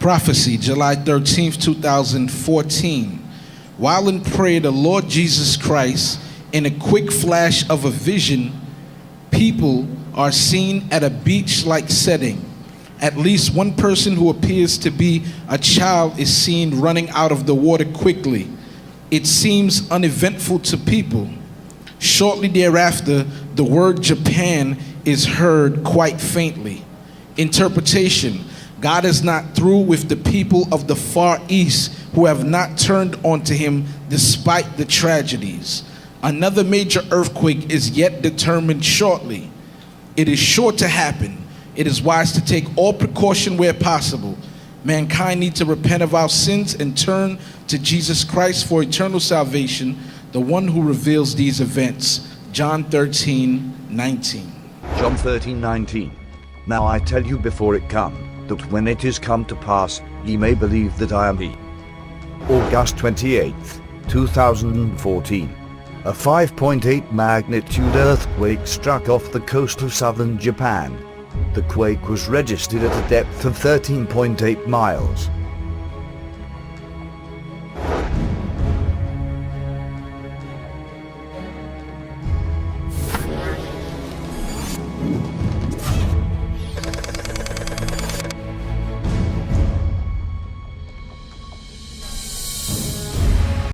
Prophecy, July 13th, 2014. While in prayer, the Lord Jesus Christ, in a quick flash of a vision, people are seen at a beach-like setting. At least one person who appears to be a child is seen running out of the water quickly. It seems uneventful to people. Shortly thereafter, the word Japan is heard quite faintly. Interpretation: God is not through with the people of the Far East who have not turned onto him despite the tragedies. Another major earthquake is yet determined shortly. It is sure to happen. It is wise to take all precaution where possible. Mankind needs to repent of our sins and turn to Jesus Christ for eternal salvation, the one who reveals these events. John 13:19. John 13:19. Now I tell you before it come, that when it is come to pass, ye may believe that I am he. August 28th, 2014. A 5.8 magnitude earthquake struck off the coast of southern Japan. The quake was registered at a depth of 13.8 miles.